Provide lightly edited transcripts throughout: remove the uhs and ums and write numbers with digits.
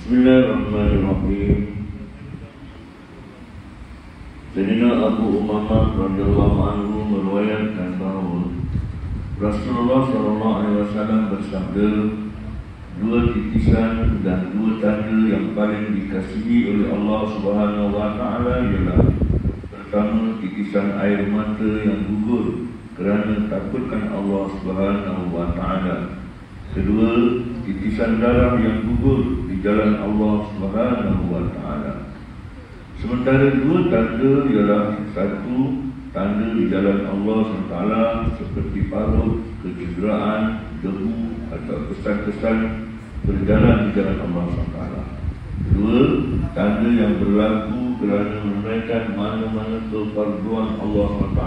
Bismillahirrahmanirrahim. Sayyidina Abu Umamah radhiyallahu anhu meriwayatkan bahawa Rasulullah SAW bersabda, dua titisan dan dua tanda yang paling dikasihi oleh Allah Subhanahu wa Ta'ala ialah: pertama, titisan air mata yang gugur kerana takutkan Allah Subhanahu wa Ta'ala. Kedua, titisan darah yang gugur di jalan Allah Subhanahu wa Ta'ala. Sementara dua tanda ialah: satu, tanda di jalan Allah SWT seperti parut, kecederaan, debu atau kesan-kesan berjalan di jalan Allah SWT. Dua, tanda yang berlaku kerana menunaikan mana-mana kefarduan Allah SWT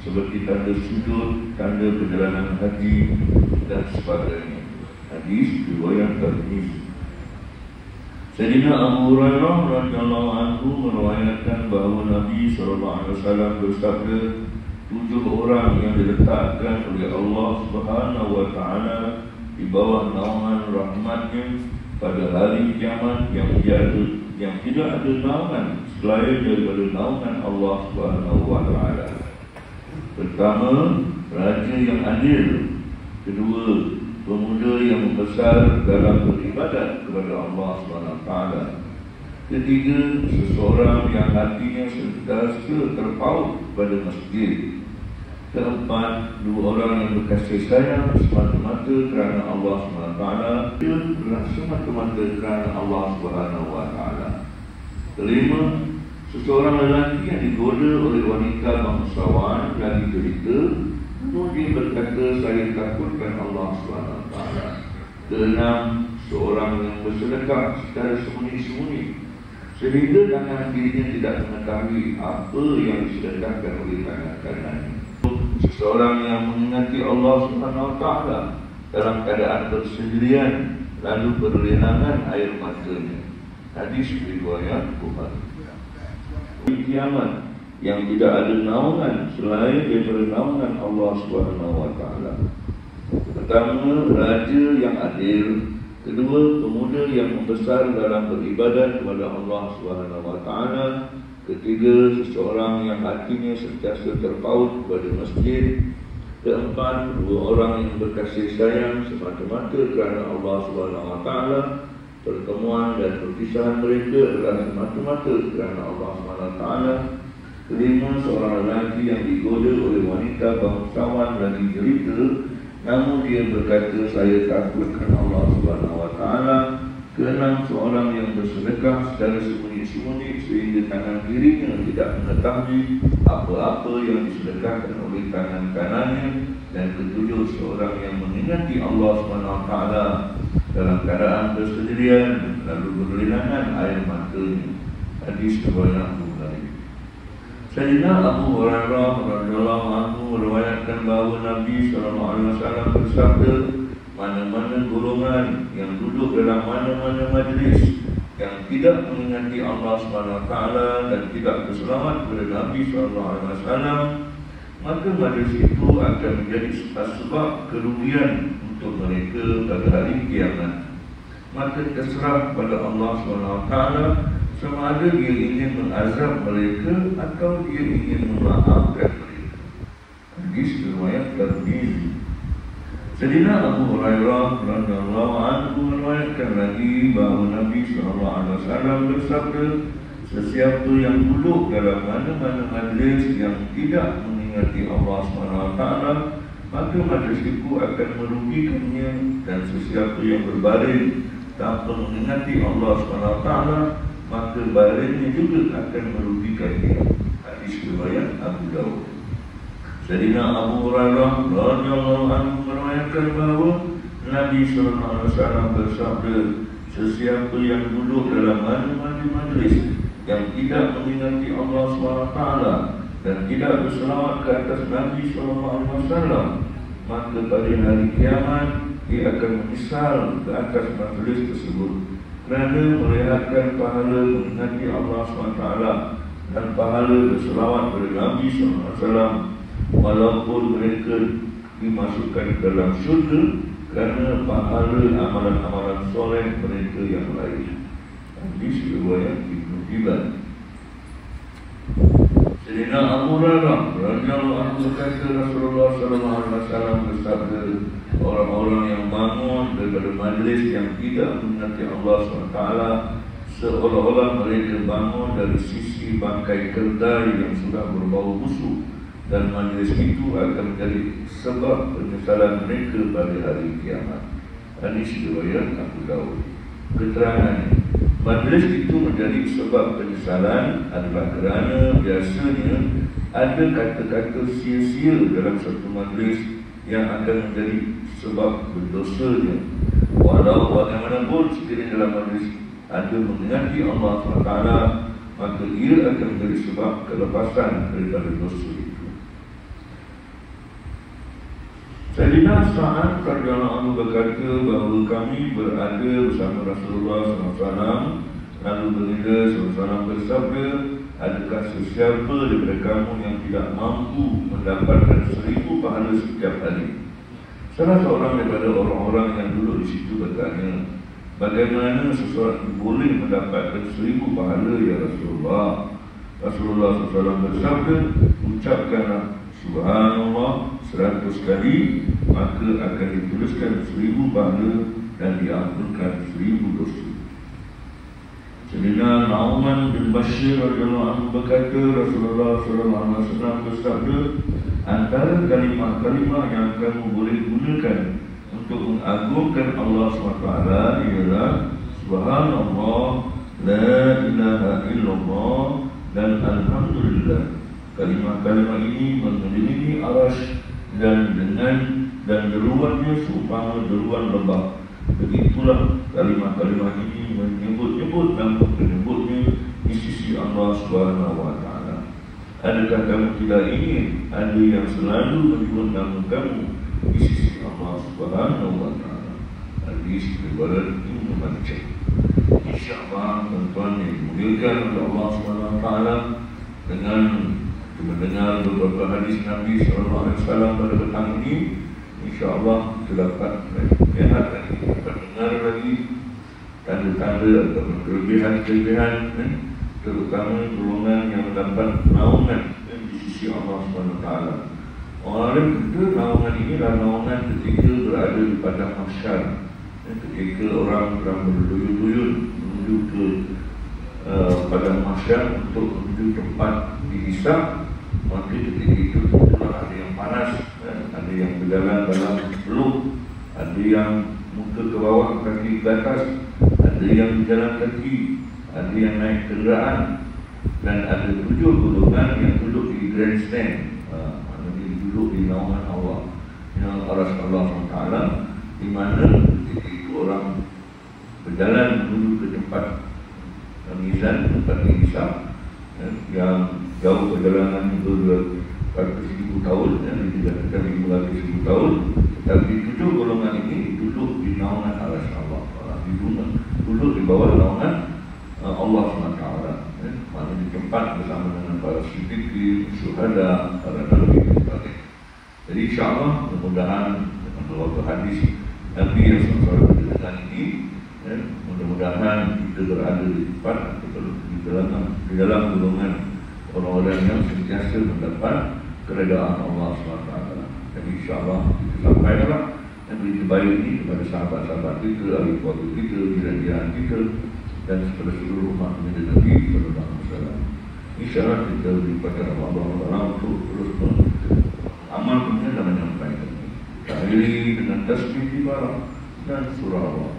seperti tanda sujud, tanda perjalanan haji dan sebagainya. Hadis riwayat Tirmizi. Sayyidina Abu Hurairah radhiyallahu anhu meriwayatkan bahawa Nabi SAW bersabda, 7 orang yang diletakkan oleh Allah Subhanahu wa Ta'ala di bawah naungan rahmatnya pada hari kiamat yang tidak ada naungan selain daripada naungan Allah Subhanahu wa Ta'ala. Pertama, raja yang adil. Kedua, pemuda yang membesar dalam beribadat kepada Allah SWT. Ketiga, seseorang yang hatinya sentiasa terpaut pada masjid. Keempat, dua orang yang berkasih sayang semata-mata kerana Allah SWT. Semata-mata kerana Allah SWT. Kelima, seseorang lelaki yang digoda oleh wanita bangsawan lagi derita, namun dia berkata, saya takutkan Allah SWT. Keenam, seorang yang bersedekah secara sembunyi-sembunyi sehingga tangan dirinya tidak mengetahui apa yang disedekahkan oleh tangan kanannya. Seseorang yang mengingati Allah SWT dalam keadaan bersendirian lalu berlinangan air matanya. Hadis riwayat Bukhari. Kiamat yang tidak ada naungan selain daripada naungan Allah Subhanahu wa Ta'ala. Pertama, raja yang adil. Kedua, pemuda yang membesar dalam beribadat kepada Allah Subhanahu wa Ta'ala. Ketiga, seseorang yang hatinya sentiasa terpaut kepada masjid. Keempat, dua orang yang berkasih sayang semata-mata kerana Allah Subhanahu wa Ta'ala. Pertemuan dan perpisahan mereka adalah semata-mata kerana Allah Subhanahu wa Ta'ala. Kelima, seorang lelaki yang digoda oleh wanita bangsawan lagi derita, namun dia berkata, saya takutkan Allah Subhanahu wa Ta'ala. Keenam, seorang yang bersedekah secara sembunyi-sembunyi sehingga tangan kirinya tidak mengetahui apa-apa yang disedekahkan oleh tangan kanannya. Dan ketujuh, seorang yang mengingati Allah Subhanahu wa Ta'ala dalam keadaan bersendirian lalu berlinangan air matanya. Hadis riwayat Bukhari. Sayyidina Abu Hurairah radhiyallahu anhu meriwayatkan bahawa Nabi SAW bersabda, mana-mana golongan yang duduk dalam mana-mana majlis yang tidak mengingati Allah SWT dan tidak berselawat kepada Nabi SAW, maka majlis itu akan menjadi sebab kerugian untuk mereka pada hari kiamat. Maka terserah pada Allah SWT sama ada dia ingin mengazab mereka atau dia ingin memaafkan mereka. Hadis riwayat Tirmizi. Sayyidina Abu Hurairah radhiyallahu anhu meriwayatkan lagi bahawa Nabi SAW bersabda, sesiapa yang duduk dalam mana-mana majlis yang tidak mengingati Allah SWT, maka majlis itu akan merugikannya, dan sesiapa yang berbaring tanpa mengingati Allah SWT, maka baringnya juga akan merugikannya. Hadis riwayat Abu Dawud. Sayyidina Abu Hurairah radhiyallahu anhu meriwayatkan bahawa Nabi SAW bersabda, sesiapa yang duduk dalam mana-mana majlis yang tidak mengingati Allah SWT dan tidak berselawat ke atas Nabi SAW, maka pada hari kiamat dia akan menyesal ke atas majlis tersebut kerana melihatkan pahala mengingati Allah SWT dan pahala berselawat kepada Nabi SAW, walaupun mereka dimasukkan dalam syurga kerana pahala amalan-amalan soleh mereka yang lain. Hadis riwayat Ibnu Hibban. Sayyidina Abu Hurairah radhiyallahu anhu berkata, Rasulullah sallallahu alaihi wasallam bersabda, orang-orang yang bangun daripada majlis yang tidak mengerti Allah SWT seolah-olah mereka bangun dari sisi bangkai keldai yang sudah berbau busuk, dan majlis itu akan menjadi sebab penyesalan mereka pada hari kiamat. Hadis riwayat Abu Daud. Keterangan majlis itu menjadi sebab penyesalan adalah kerana biasanya ada kata-kata sia-sia dalam satu majlis yang akan menjadi sebab berdosanya. Walau bagaimanapun sekiranya dalam majlis ada mengingati Allah SWT, maka ia akan menjadi sebab kelepasan daripada dosa itu. Sayyidina Sa'ad radhiyallahu anhu berkata bahawa kami berada bersama Rasulullah SAW, lalu baginda SAW bersabda, adakah sesiapa daripada kamu yang tidak mampu mendapatkan 1000 pahala setiap hari? Salah seorang daripada orang-orang yang duduk di situ bertanya, bagaimana seseorang boleh mendapatkan 1000 pahala ya Rasulullah? Rasulullah SAW bersabda, ucapkanlah Subhanallah 100 kali, maka akan dituliskan 1000 pahala dan diampunkan 1000 dosa. Sayyidina Nu'man bin Bashir radhiyallahu anhu berkata, Rasulullah SAW bersabda, antara kalimah-kalimah yang kamu boleh gunakan untuk mengagungkan Allah SWT ialah Subhanallah, La ilaha illallah, dan Alhamdulillah. Kalimah-kalimah ini mengelilingi arasy dan deruannya seumpama deruan lebah. Begitulah kalimah-kalimah ini menyebut-nyebut nama penyebutnya di sisi Allah Subhanahu wa Ta'ala. Adakah kamu tidak ingin ada yang selalu menyebut nama kamu di sisi Allah Subhanahu wa Ta'ala? Hadis riwayat Ibnu Majah. InsyaAllah tuan-tuan yang dimuliakan oleh Allah Subhanahu wa Ta'ala, dengan mendengar beberapa hadis Nabi SAW pada petang ini, insyaAllah kita dapat melihat lagi, dapat dengar lagi tanda-tanda atau kelebihan-kelebihan, terutama golongan yang mendapat naungan di sisi Allah SWT. Orang lain kata naungan ini adalah naungan ketika berada di padang mahsyar, ketika orang berduyun-duyun menuju ke padang mahsyar untuk menuju tempat dihisab. Maka ketika itu tentulah ada yang panas, ada yang berjalan dalam peluk, ada yang muka ke bawah, kaki ke atas, ada yang berjalan kaki, ada yang naik kenderaan, dan ada 7 golongan yang duduk di grandstand, maknanya duduk di naungan Allah, yang aras Allah SWT, di mana ketika itu orang berjalan menuju ke tempat mizan, tempat dihisab, yang jauh perjalanan beratus ribu tahun, dikatakan 500.000 tahun. Tetapi 7 golongan ini duduk di naungan aras Allah, duduk di bawah naungan Allah SWT, mana di tempat bersama dengan para siddiqin, syuhada, para nabi dan sebagainya. Jadi insyaAllah mudah-mudahan dengan beberapa hadis Nabi yang SAW dengan ini, mudah-mudahan kita berada di tempat atau di dalam golongan orang-orang yang sentiasa mendapat keredaan Allah SWT. Jadi insyaAllah kita sampaikanlah yang berita baik ini kepada sahabat-sahabat kita, ahli keluarga kita, jiran-jiran kita, dan kepada seluruh umat Nabi sallallahu alaihi wasallam. InsyaAllah kita dilibatkan Allah untuk terus mengamalkannya dan menyampaikan. Kita akhiri dengan tasbih ibadah dan surah Allah.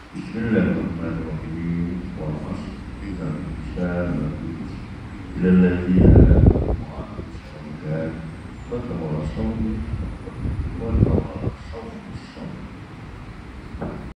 Bismillahirrahmanirrahim. Wa asr innal insana lafi khusr illa alladhina amanu wa 'amilus salihati wa tawasaw bil haqqi